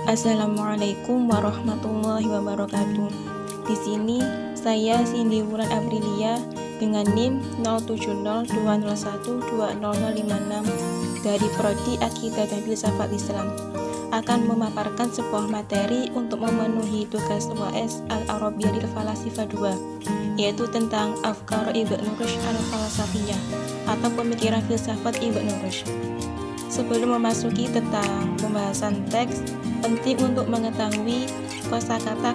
Assalamualaikum warahmatullahi wabarakatuh. Di sini saya Cindy Wulan Aprilia dengan NIM 0702012056 dari Prodi Akidah dan Filsafat Islam akan memaparkan sebuah materi untuk memenuhi tugas UAS Al-Arabiyah lil Falasifah 2, yaitu tentang Afkar Ibnu Rushd Al-Falasafiyah atau pemikiran filsafat Ibnu Rushd. Sebelum memasuki tentang pembahasan teks, penting untuk mengetahui kosakata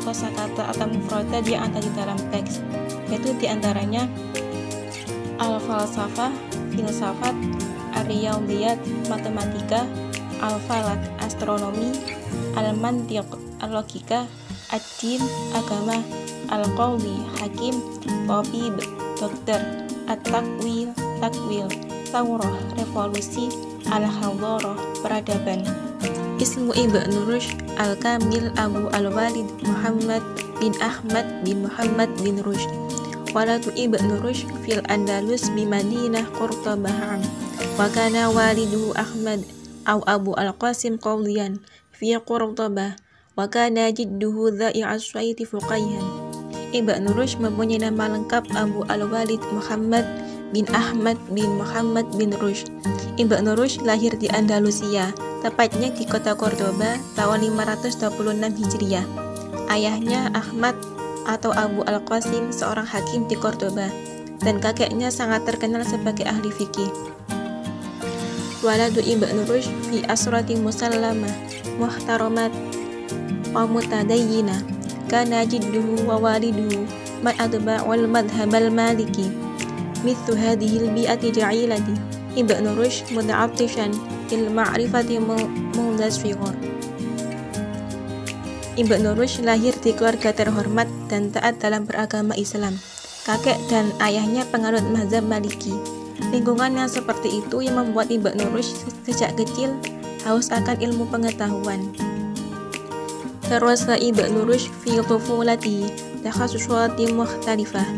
atau mufradat yang ada di dalam teks, yaitu diantaranya al-falsafah, filsafat, ar-riyadhiyat, matematika, al-falak, astronomi, al-mantiq, al-logika, ad-din, agama, al-qawli, hakim, tabib, dokter, at-takwil, takwil, taurah, revolusi, al-hadharah, peradaban. Ismu Ibnu Rushd Al-Kamil Abu Al-Walid Muhammad bin Ahmad bin Muhammad bin Rushd. Waladu Ibnu Rushd fil Andalus bi Madinah Qurtabah. Wa kana waliduhu Ahmad aw Abu Al-Qasim qawliyan fi Qurtabah. Wa kana jidduhu dha'i aswaiti fuqaihan. Ibnu Rushd mempunyai nama lengkap Abu Al-Walid Muhammad bin Ahmad bin Muhammad bin Rushd. Ibnu Rushd lahir di Andalusia, tepatnya di kota Cordoba tahun 526 Hijriah. Ayahnya Ahmad atau Abu Al-Qasim seorang hakim di Cordoba, dan kakeknya sangat terkenal sebagai ahli fikih. Waladu Ibnu Rushd fi asrati musallamah muhtaramat wa mutadayyina. Kana jidduhu wa waliduhu man atba'ul madhhabal maliki. Mithlu hadhil bi'ati ja'ilati Ibnu Rushd muta'attishan il ma'rifati mundasfiqor. Ibnu Rushd lahir di keluarga terhormat dan taat dalam beragama Islam. Kakek dan ayahnya penganut mazhab Maliki. Lingkungan yang seperti itu yang membuat Ibnu Rushd sejak kecil haus akan ilmu pengetahuan. Terus Ibnu Rushd fi tufulati takhasusati mukhtalifah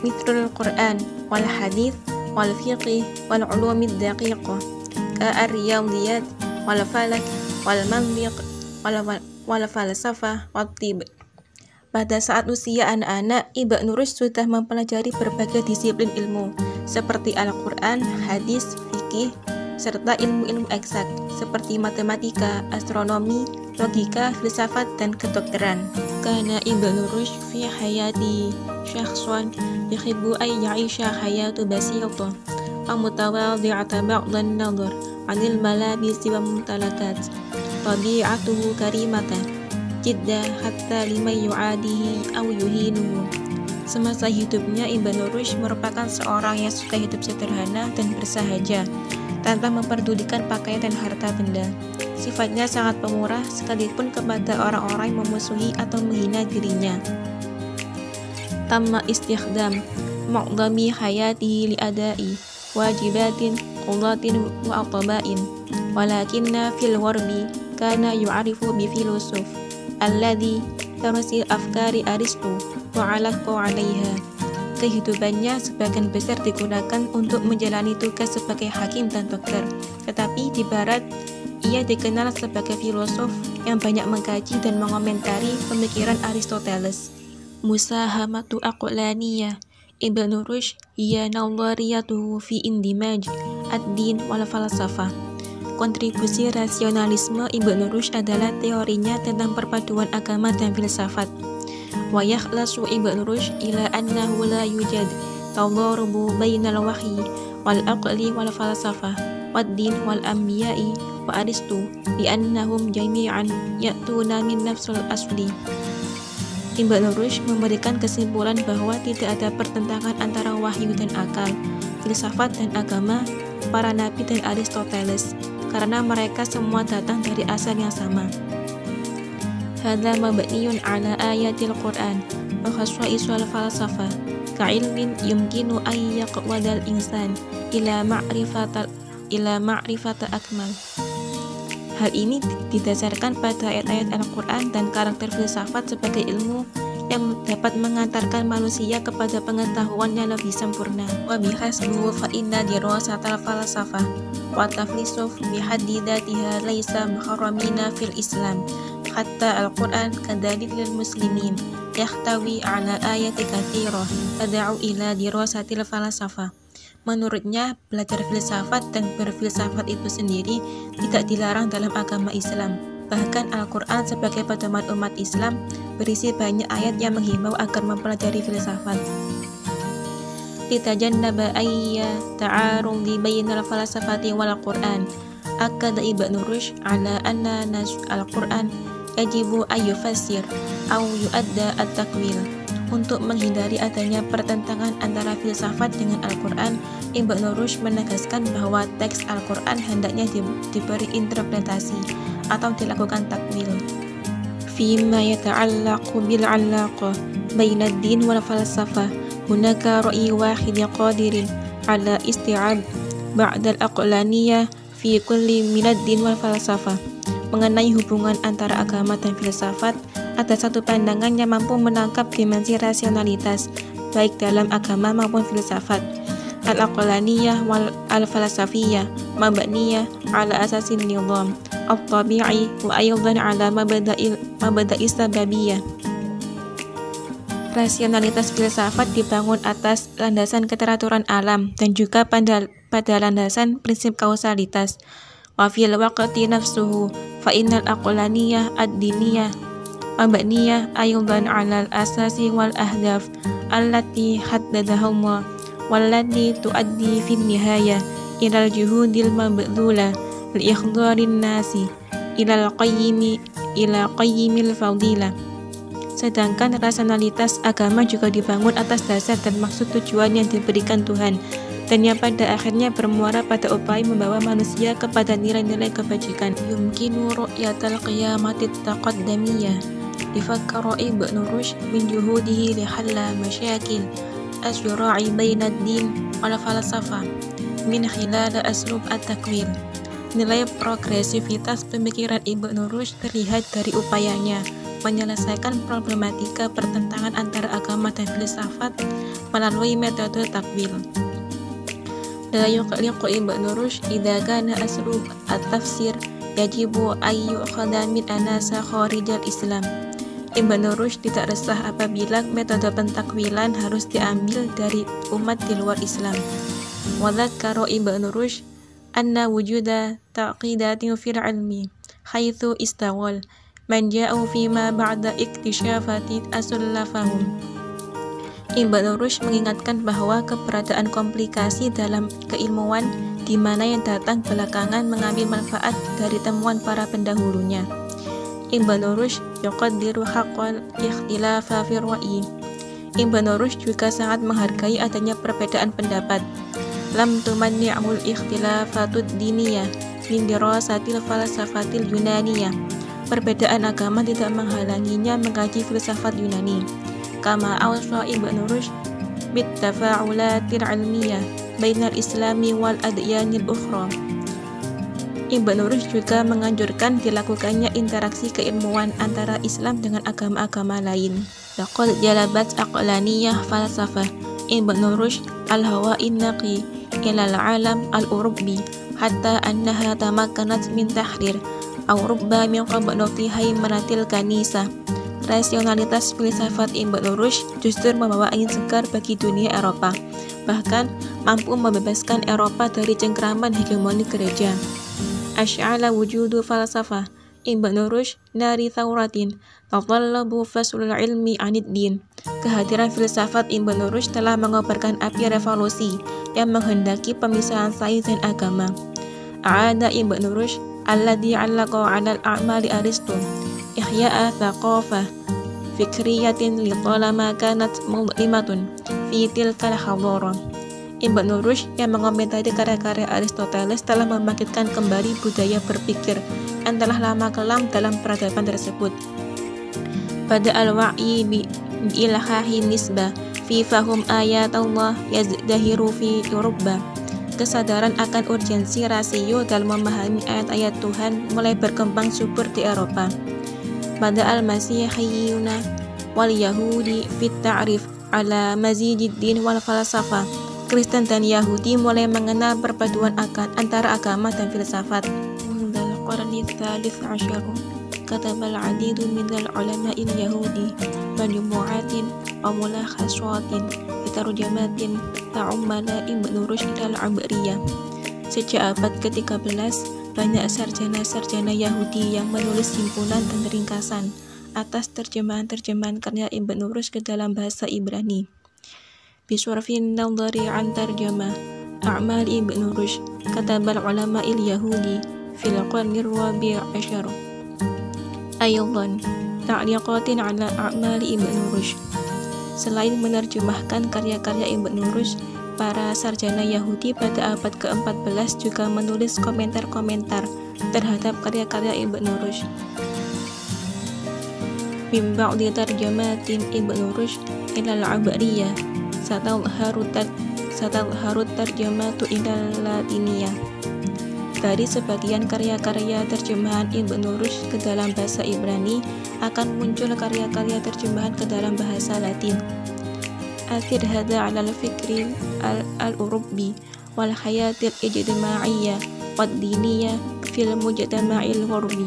mithlul Quran wal hadith wal fiqh wal ulumid daqiqah ka ar-riyadhiyat wal falak wal mantiq wal falsafah wat tib. Pada saat usia anak-anak, Ibnu Rushd sudah mempelajari berbagai disiplin ilmu seperti Al-Quran, hadis, fikih, serta ilmu-ilmu eksak seperti matematika, astronomi, logika, filsafat, dan kedokteran. Karena Ibnu Rushd fi hayati syakhsan yuhibbu ay ya'isha hayatu basitah wa mutawadhi'ata ba'dan nadhar 'anil malabisi wa mumtalakat. Tabi'atuhu karimatan jidda hatta liman yu'adihi aw yuhinuhu. Semasa hidupnya, Ibnu Rushd merupakan seorang yang suka hidup sederhana dan bersahaja, tanpa memperdulikan pakaian dan harta benda. Sifatnya sangat pemurah sekalipun kepada orang-orang yang memusuhi atau menghina dirinya. Tamma istikhdam muqdami hayatihi li adai wajibatin qudatin wa atabain, walakinna fil warbi kana yu'arifu bi filosof alladhi tarsil afkari aristu wa alaqqa 'alaiha. Kehidupannya sebagian besar digunakan untuk menjalani tugas sebagai hakim dan dokter, tetapi di barat ia dikenal sebagai filosof yang banyak mengkaji dan mengomentari pemikiran Aristoteles. Musahamatu aqlaniyah Ibnu Rushd hiya nadhariyatuhu fi indimaj ad-din wal falsafah. Kontribusi rasionalisme Ibnu Rushd adalah teorinya tentang perpaduan agama dan filsafat. Wa yakhlasu Ibnu Rushd ila annahu la yujad tadharubu bainal wahyi wal aqli wal falsafah wad din wal anbiya'i wa aristu li annahum jami'an ya'tuna min nafsul asli. Ibnu Rushd memberikan kesimpulan bahwa tidak ada pertentangan antara wahyu dan akal, filsafat dan agama, para nabi dan Aristoteles, karena mereka semua datang dari asal yang sama. Hadza mabniyun ala ayatil Qur'an wa khaswa'isul falsafah ka'ilmin yumkinu an yaqwadal insan ila ma'rifata akmal. Hal ini didasarkan pada ayat-ayat Al-Quran dan karakter filsafat sebagai ilmu yang dapat mengantarkan manusia kepada pengetahuan yang lebih sempurna. Wa bihasbuhu fa inna dirasatal falsafah wa taflisuf bihaddi dzatiha laisa muharramina fil Islam حتى القرآن كذلك للمسلمين يحتوي على آيات كثيرة تدعو إلى دراسة الفلسفة. Menurutnya, belajar filsafat dan berfilsafat itu sendiri tidak dilarang dalam agama Islam. Bahkan Al-Quran sebagai pedoman umat Islam berisi banyak ayat yang menghimbau agar mempelajari filsafat. Litajannaba ayya ta'arudi bainal falsafati wal Qur'an. Akkada Ibnu Rushd ala anna nas al-Qur'an yajibu ayyufassir au yu'adda at-takwil. Untuk menghindari adanya pertentangan antara filsafat dengan Al-Quran, Ibnu Rushd menegaskan bahwa teks Al-Quran hendaknya diberi interpretasi atau dilakukan takwil. Fima yata'allaqu bil-'alaqah baina ad-din wal falsafah, hunaka ra'i wahid qadirin ala isti'ab ba'da al-aqlaniyah fi kulli min ad-din wal falsafah. Mengenai hubungan antara agama dan filsafat, ada satu pandangan yang mampu menangkap dimensi rasionalitas baik dalam agama maupun filsafat. Al-aqlaniyah wal al-falsafiyah mabniyah ala asasin nizam at-tabi'i wa aydan ala mabda'i sababiyah. Rasionalitas filsafat dibangun atas landasan keteraturan alam dan juga pada landasan prinsip kausalitas. Wa fil waqti nafsuhu fa innal aqlaniyah ad-diniyah mabniyah aydan 'alal asasi wal ahdaf allati haddadaha Allah wallati tuaddi fin nihayah ilal juhudil mabdhula li ikhdharin nasi ilal qayyimil fadilah. Sedangkan rasionalitas agama juga dibangun atas dasar dan maksud tujuan yang diberikan Tuhan, dan yang pada akhirnya bermuara pada upaya membawa manusia kepada nilai-nilai kebajikan. Yumkinu ru'yatal qiyamati taqaddamiyah difakkara Ibnu Rushd min juhudihi lihalla masyakil asyra'i baina ad-din wal falsafah min khilal aslub at-takwil. Nilai progresivitas pemikiran Ibnu Rushd terlihat dari upayanya menyelesaikan problematika pertentangan antara agama dan filsafat melalui metode takwil. La yuqliqu Ibnu Rushd idza kana aslub at-tafsir yajibu ayyu khadamin anasa kharijal Islam. Ibnu Rushd tidak resah apabila metode pentakwilan harus diambil dari umat di luar Islam. Wa dzakara Ibnu Rushd anna wujuda taqidatin fil ilmi haitsu istawal man ja'u fima ba'da iktishafati asullafahum. Ibnu Rushd mengingatkan bahwa keberadaan komplikasi dalam keilmuan di mana yang datang belakangan mengambil manfaat dari temuan para pendahulunya. Ibnu Rushd yuqaddiru haqqal ikhtilafa fi ra'yi. Ibnu Rushd juga sangat menghargai adanya perbedaan pendapat. Lam tumanni'ul ikhtilafatud diniyah min dirasatil falsafatil yunaniyah. Perbedaan agama tidak menghalanginya mengkaji filsafat Yunani. Kama awsa Ibnu Rushd bit tafa'ulatil ilmiyah bainal islami wal adyanil ukhra. Ibnu Rushd juga menganjurkan dilakukannya interaksi keilmuan antara Islam dengan agama-agama lain. Laqad jalabat aqlaniyah falsafah Ibnu Rushd al-hawa'in naqi ilal alam al-urubbi hatta annaha tamakkanat min tahrir aw rubba min qabdati haimanatil kanisa. Rasionalitas filsafat Ibnu Rushd justru membawa angin segar bagi dunia Eropa, bahkan mampu membebaskan Eropa dari cengkraman hegemoni gereja. Asy'ala wujudu falsafah Ibnu Rushd nari thawratin tatallabu faslul ilmi anid din. Kehadiran filsafat Ibnu Rushd telah mengobarkan api revolusi yang menghendaki pemisahan sains dan agama. A'ada Ibnu Rushd alladhi 'allaqa 'alal a'mali Aristo ihya'a thaqafah fikriyatin li talama kanat mudlimatun fi tilkal hadara. Ibnu Rushd yang mengomentari karya-karya Aristoteles telah membangkitkan kembali budaya berpikir yang telah lama kelam dalam peradaban tersebut. Pada al-wa'i bi-ilhahi nisbah fi fahum ayat Allah yazdahiru fi Eropa. Kesadaran akan urgensi rasio dalam memahami ayat-ayat Tuhan mulai berkembang subur di Eropa. Pada al-Masihiyuna wal Yahudi fit ta'rif ala mazijid din wal falsafah. Kristen dan Yahudi mulai mengenal perpaduan antara agama dan filsafat. Al-Qarni Tsalits Asyar katabal adidu minal ulama'il yahudi majmu'atin wa mulakhasatin bitarjamatin ta'ummala Ibnu Rushd al-Abriyah. Sejak abad ke-13, banyak sarjana-sarjana Yahudi yang menulis simpulan dan ringkasan atas terjemahan-terjemahan karya Ibnu Rushd ke dalam bahasa Ibrani. Bisyarfin nadhari an tarjamah a'mal Ibnu Rushd katabal ulama'il Yahudi fil qarnir rabi' asyar. Aydan ta'liqatin ala a'mal Ibnu Rushd. Selain menerjemahkan karya-karya Ibnu Rushd, para sarjana Yahudi pada abad ke-14 juga menulis komentar-komentar terhadap karya-karya Ibnu Rushd. Min ba'di tarjamatin Ibnu Rushd ila al-Abriyah satadharut tarjamatu ila al-Latiniyah. Dari sebagian karya-karya terjemahan Ibnu Rushd ke dalam bahasa Ibrani akan muncul karya-karya terjemahan ke dalam bahasa Latin. Athir hada 'ala al-fikri al-Urubi wal hayatil ijtima'iyyah wad diniyah fil mujtama'il ghurbi.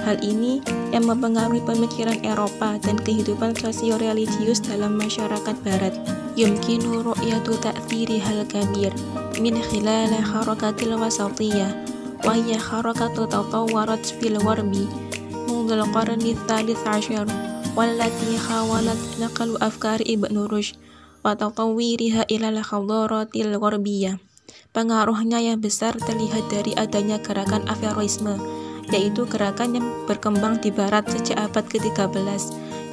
Hal ini yang mempengaruhi pemikiran Eropa dan kehidupan sosio-religius dalam masyarakat barat. Yumkinu ru'yatu ta'thiri hal kabir min khilal harakatil wasatiyah wa hiya harakatu tatawwarat fil gharbi mundal qarni tsalits asyar wallati khawalat naqlu afkar Ibnu Rushd wa tatawwiriha ila al-hadaratil gharbiyah. Pengaruhnya yang besar terlihat dari adanya gerakan Averroisme, yaitu gerakan yang berkembang di barat sejak abad ke-13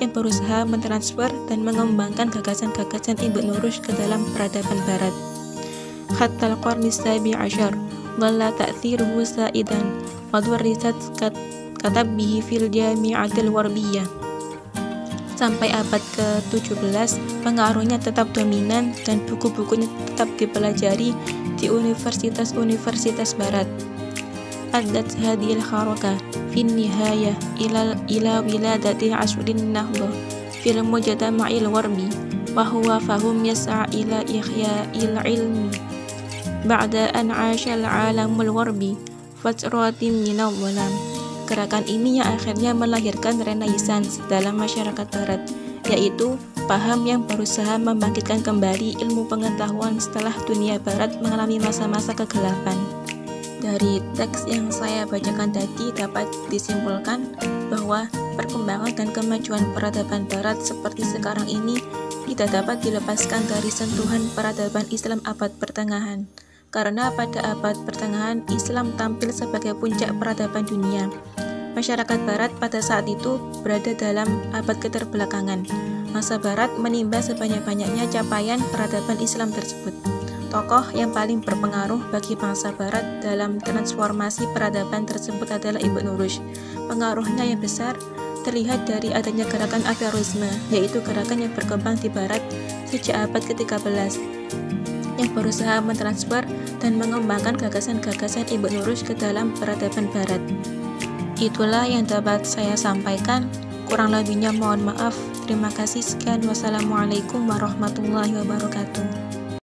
yang berusaha mentransfer dan mengembangkan gagasan-gagasan Ibnu Rushd ke dalam peradaban barat. Hatta al-qarni as-sabi' asyar dhalla ta'thiruhu sa'idan wa dwarrisat katabbihi fil jami'atil gharbiyah. Sampai abad ke-17, pengaruhnya tetap dominan dan buku-bukunya tetap dipelajari di universitas-universitas barat. Addat hadhil haraka fin nihayah ila wiladati asrin nahdha fil mujtama'il gharbi wa huwa fahum yas'a ila ihya'il ilmi ba'da an 'asha al-'alamul gharbi fatratin minal dhalam. Gerakan ini yang akhirnya melahirkan Renaissance dalam masyarakat barat, yaitu paham yang berusaha membangkitkan kembali ilmu pengetahuan setelah dunia barat mengalami masa-masa kegelapan. Dari teks yang saya bacakan tadi dapat disimpulkan bahwa perkembangan dan kemajuan peradaban barat seperti sekarang ini tidak dapat dilepaskan dari sentuhan peradaban Islam abad pertengahan. Karena pada abad pertengahan Islam tampil sebagai puncak peradaban dunia. Masyarakat barat pada saat itu berada dalam abad keterbelakangan. Masa barat menimba sebanyak-banyaknya capaian peradaban Islam tersebut. Tokoh yang paling berpengaruh bagi bangsa barat dalam transformasi peradaban tersebut adalah Ibnu Rushd. Pengaruhnya yang besar terlihat dari adanya gerakan Averroisme, yaitu gerakan yang berkembang di barat sejak abad ke-13 yang berusaha mentransfer dan mengembangkan gagasan-gagasan Ibnu Rushd ke dalam peradaban barat. Itulah yang dapat saya sampaikan. Kurang lebihnya mohon maaf. Terima kasih. Sekian. Wassalamualaikum warahmatullahi wabarakatuh.